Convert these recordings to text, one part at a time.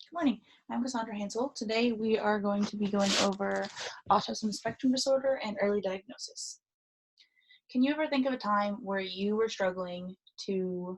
Good morning. I'm Cassandra Hansel. Today we are going to be going over autism spectrum disorder and early diagnosis. Can you ever think of a time where you were struggling there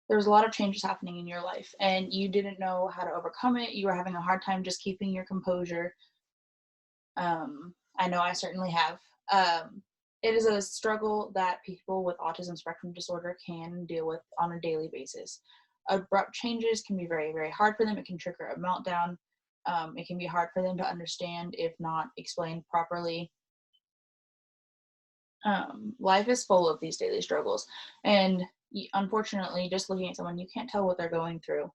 was a lot of changes happening in your life and you didn't know how to overcome it? You were having a hard time just keeping your composure. I know I certainly have. It is a struggle that people with autism spectrum disorder can deal with on a daily basis. Abrupt changes can be very, very hard for them. It can trigger a meltdown. It can be hard for them to understand if not explained properly. Life is full of these daily struggles, and unfortunately, just looking at someone, you can't tell what they're going through.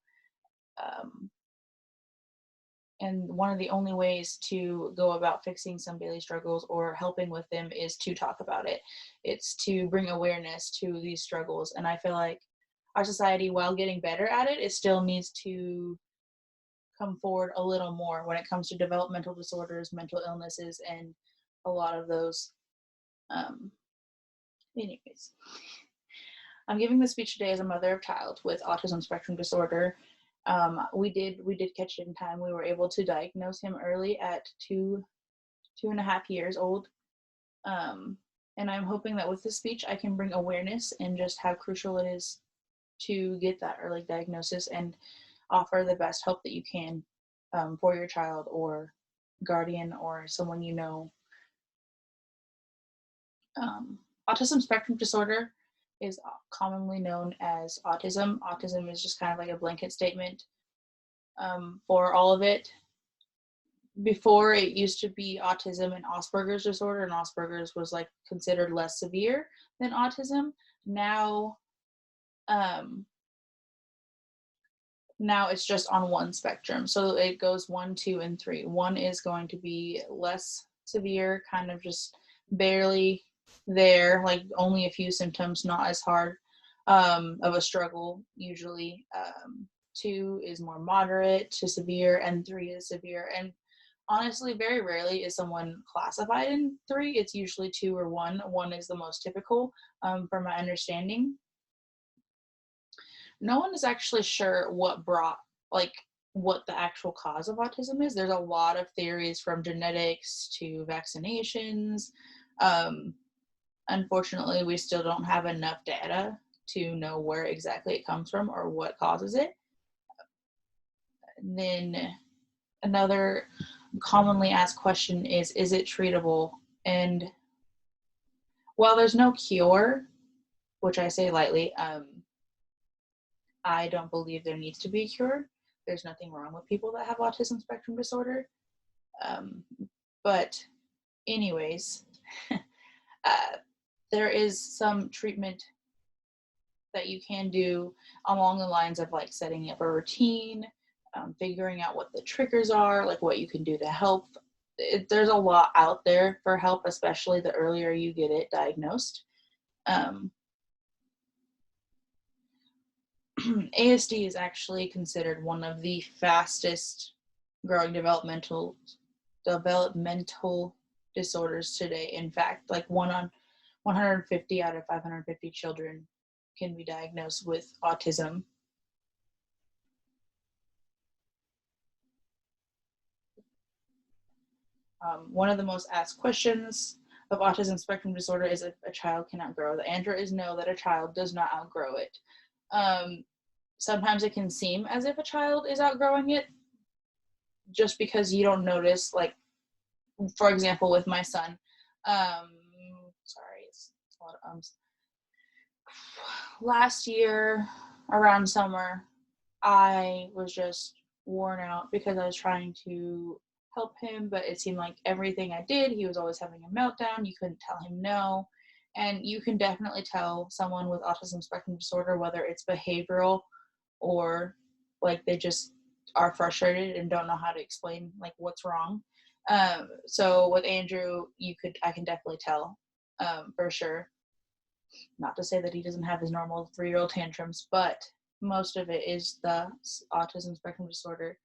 And one of the only ways to go about fixing some daily struggles or helping with them is to talk about it. It's to bring awareness to these struggles. And I feel like our society, while getting better at it, it still needs to come forward a little more when it comes to developmental disorders, mental illnesses, and a lot of those. Anyways, I'm giving this speech today as a mother of child with autism spectrum disorder. We did catch it in time. We were able to diagnose him early at 2.5 years old. And I'm hoping that with this speech, I can bring awareness and just how crucial it is to get that early diagnosis and offer the best help that you can for your child or guardian or someone you know. Autism spectrum disorder is commonly known as autism. Autism is just kind of like a blanket statement for all of it. Before, it used to be autism and Asperger's disorder, and Asperger's was like considered less severe than autism. Now it's just on one spectrum. So it goes 1, 2, and 3. 1 is going to be less severe, kind of just barely there, like only a few symptoms, not as hard of a struggle usually. 2 is more moderate to severe, and 3 is severe. And honestly, very rarely is someone classified in 3. It's usually 2 or 1. 1 is the most typical, from my understanding. No one is actually sure what the actual cause of autism is. There's a lot of theories, from genetics to vaccinations. Unfortunately, we still don't have enough data to know where exactly it comes from or what causes it. And then another commonly asked question is it treatable? And while there's no cure, which I say lightly, I don't believe there needs to be a cure. There's nothing wrong with people that have autism spectrum disorder. But anyways, there is some treatment that you can do along the lines of like setting up a routine, figuring out what the triggers are, like what you can do to help. There's a lot out there for help, especially the earlier you get it diagnosed. ASD is actually considered one of the fastest growing developmental disorders today. In fact, like 1 on 150 out of 550 children can be diagnosed with autism. One of the most asked questions of autism spectrum disorder is if a child can outgrow. The answer is no, that a child does not outgrow it. Sometimes it can seem as if a child is outgrowing it just because you don't notice, like, for example, with my son, sorry, it's a lot of last year around summer, I was just worn out because I was trying to help him, but it seemed like everything I did, he was always having a meltdown. You couldn't tell him no. And you can definitely tell someone with autism spectrum disorder, whether it's behavioral or like they just are frustrated and don't know how to explain like what's wrong. So with Andrew, I can definitely tell for sure. Not to say that he doesn't have his normal 3-year-old tantrums, but most of it is the autism spectrum disorder.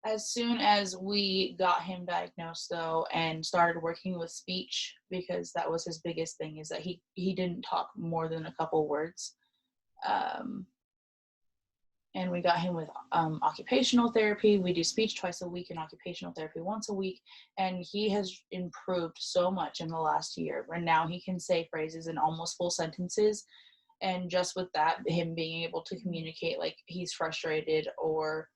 As soon as we got him diagnosed, though, and started working with speech, because that was his biggest thing, is that he didn't talk more than a couple words. and we got him with occupational therapy. We do speech twice a week and occupational therapy once a week, and he has improved so much in the last year, and now he can say phrases in almost full sentences. And just with that, him being able to communicate like he's frustrated or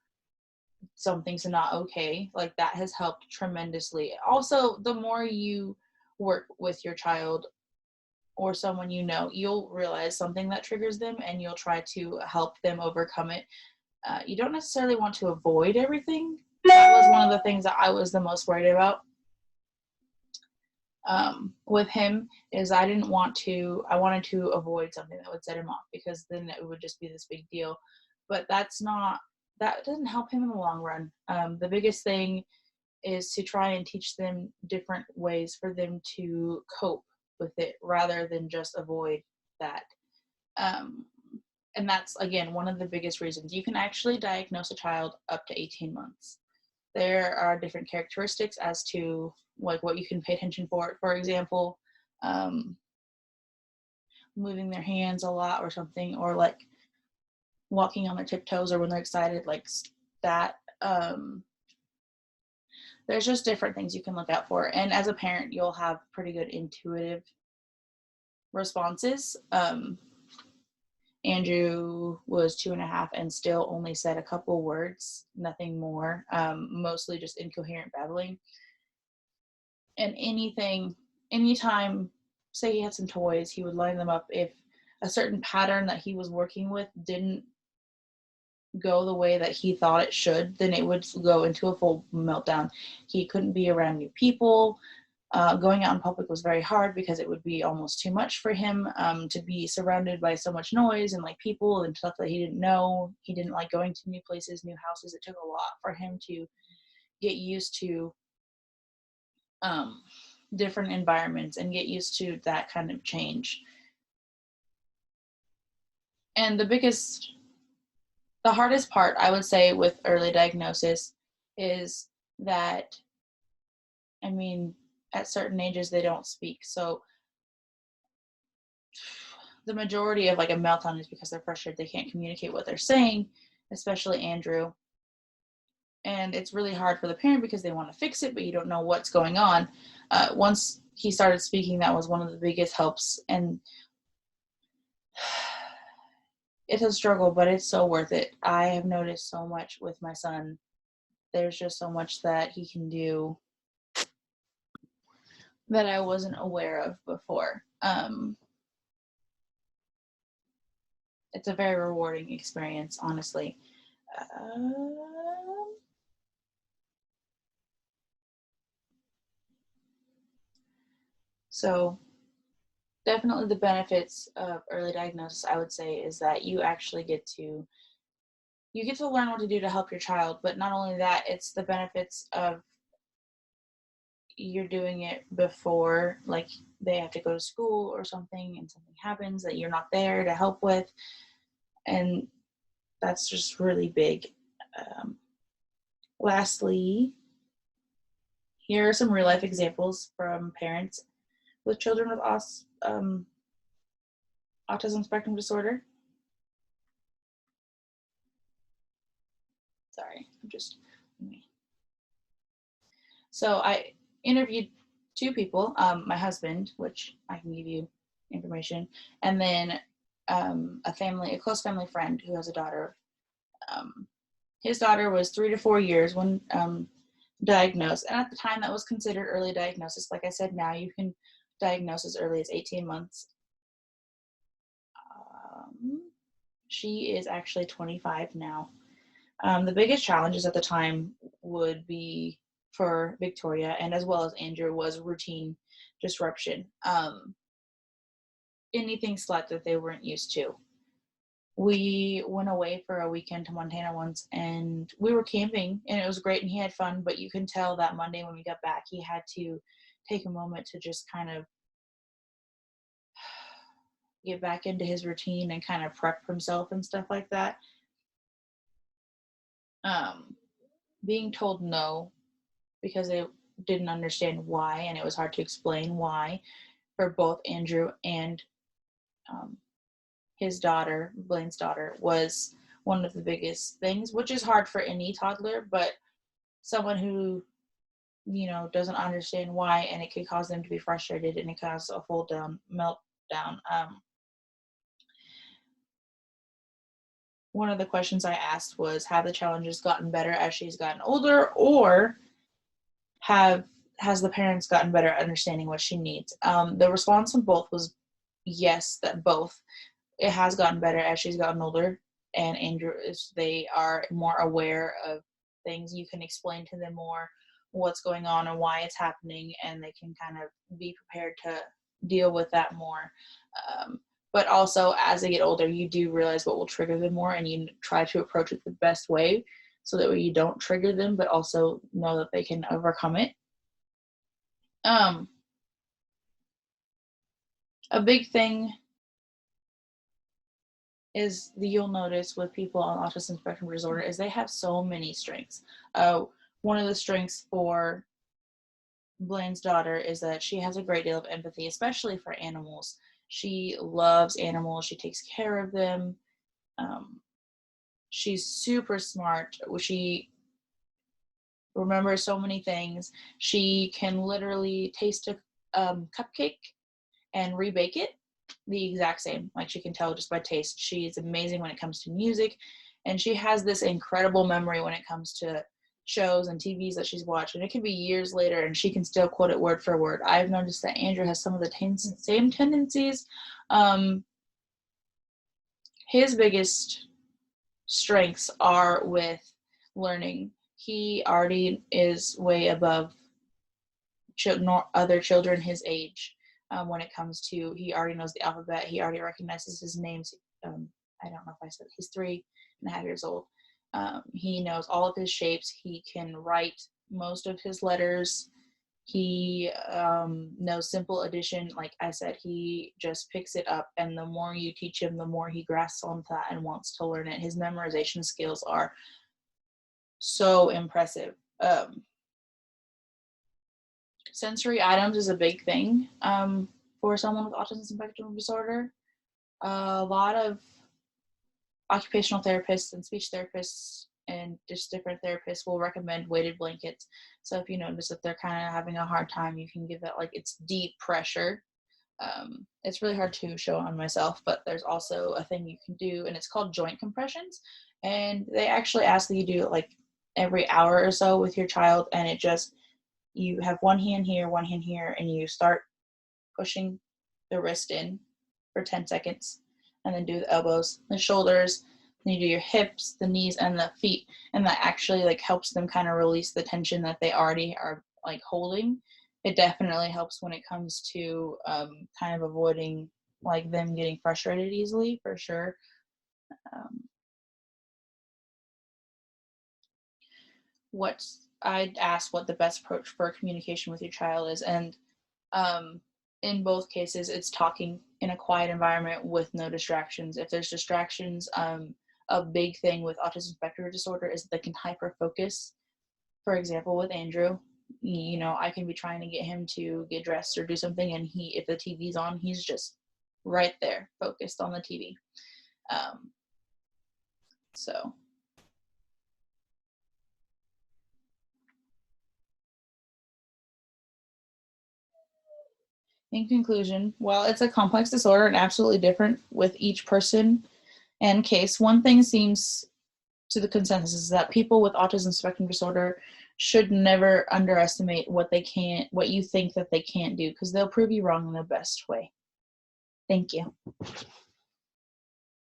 something's not okay, like that has helped tremendously. Also, the more you work with your child or someone you know, you'll realize something that triggers them and you'll try to help them overcome it. You don't necessarily want to avoid everything. That was one of the things that I was the most worried about with him, is I wanted to avoid something that would set him off, because then it would just be this big deal. But that doesn't help him in the long run. The biggest thing is to try and teach them different ways for them to cope with it rather than just avoid that. And that's, again, one of the biggest reasons. You can actually diagnose a child up to 18 months. There are different characteristics as to like what you can pay attention for. For example, moving their hands a lot or something, or like walking on their tiptoes, or when they're excited, like that. There's just different things you can look out for. And as a parent, you'll have pretty good intuitive responses. Andrew was 2.5 and still only said a couple words, nothing more, mostly just incoherent babbling. And anytime, say he had some toys, he would line them up. If a certain pattern that he was working with didn't go the way that he thought it should, then it would go into a full meltdown. He couldn't be around new people. Going out in public was very hard because it would be almost too much for him to be surrounded by so much noise and like people and stuff that he didn't know. He didn't like going to new places, new houses. It took a lot for him to get used to different environments and get used to that kind of change. And the hardest part, I would say, with early diagnosis is that, I mean, at certain ages, they don't speak. So the majority of like a meltdown is because they're frustrated. They can't communicate what they're saying, especially Andrew. And it's really hard for the parent because they want to fix it, but you don't know what's going on. Once he started speaking, that was one of the biggest helps. And it's a struggle, but it's so worth it. I have noticed so much with my son. There's just so much that he can do that I wasn't aware of before. It's a very rewarding experience, honestly. So definitely the benefits of early diagnosis, I would say, is that you actually get to learn what to do to help your child. But not only that, it's the benefits of you're doing it before, like, they have to go to school or something and something happens that you're not there to help with. And that's just really big. Lastly, here are some real life examples from parents with children with autism spectrum disorder. Sorry, so I interviewed 2 people, my husband, which I can give you information, and then a close family friend who has a daughter. His daughter was 3 to 4 years when diagnosed, and at the time that was considered early diagnosis. Like I said, now you can diagnose as early as 18 months. She is actually 25 now. The biggest challenges at the time would be for Victoria, and as well as Andrew, was routine disruption. Anything slept that they weren't used to. We went away for a weekend to Montana once, and we were camping, and it was great, and he had fun, but you can tell that Monday when we got back, he had to take a moment to just kind of get back into his routine and kind of prep himself and stuff like that. Being told no because they didn't understand why, and it was hard to explain why, for both Andrew and his daughter, Blaine's daughter, was one of the biggest things, which is hard for any toddler, but someone who, doesn't understand why, and it could cause them to be frustrated, and it causes a full down meltdown. One of the questions I asked was, have the challenges gotten better as she's gotten older, or has the parents gotten better at understanding what she needs? The response from both was yes, that both. It has gotten better as she's gotten older, and Andrew they are more aware of things. You can explain to them more what's going on and why it's happening, and they can kind of be prepared to deal with that more. But also, as they get older, you do realize what will trigger them more, and you try to approach it the best way so that way you don't trigger them, but also know that they can overcome it. A big thing is you'll notice with people on autism spectrum disorder is they have so many strengths. One of the strengths for Blaine's daughter is that she has a great deal of empathy, especially for animals. She loves animals. She takes care of them. She's super smart. She remembers so many things. She can literally taste a cupcake and rebake it the exact same. Like, she can tell just by taste. She is amazing when it comes to music, and she has this incredible memory when it comes to shows and TVs that she's watched, and it can be years later and she can still quote it word for word. I've noticed that Andrew has some of the same tendencies. His biggest strengths are with learning. He already is way above other children his age. When it comes to, he already knows the alphabet, he already recognizes his names. I don't know if I said, he's 3.5 years old. He knows all of his shapes. He can write most of his letters. He knows simple addition. Like I said, he just picks it up, and the more you teach him, the more he grasps onto that and wants to learn it. His memorization skills are so impressive. Sensory items is a big thing for someone with autism spectrum disorder. A lot of occupational therapists and speech therapists and just different therapists will recommend weighted blankets. So if you notice that they're kind of having a hard time, you can give that, like, it's deep pressure. It's really hard to show on myself, but there's also a thing you can do, and it's called joint compressions. And they actually ask that you do it like every hour or so with your child, and it just, you have one hand here, and you start pushing the wrist in for 10 seconds, and then do the elbows, the shoulders, then you do your hips, the knees, and the feet, and that actually like helps them kind of release the tension that they already are like holding. It definitely helps when it comes to kind of avoiding like them getting frustrated easily, for sure. I'd ask what the best approach for communication with your child is, and in both cases, it's talking in a quiet environment with no distractions. If there's distractions, a big thing with autism spectrum disorder is that they can hyper focus. For example, with Andrew, I can be trying to get him to get dressed or do something, and if the TV's on, he's just right there, focused on the TV. So. In conclusion, while it's a complex disorder and absolutely different with each person and case, one thing seems to the consensus is that people with autism spectrum disorder should never underestimate what you think that they can't do, because they'll prove you wrong in the best way. Thank you.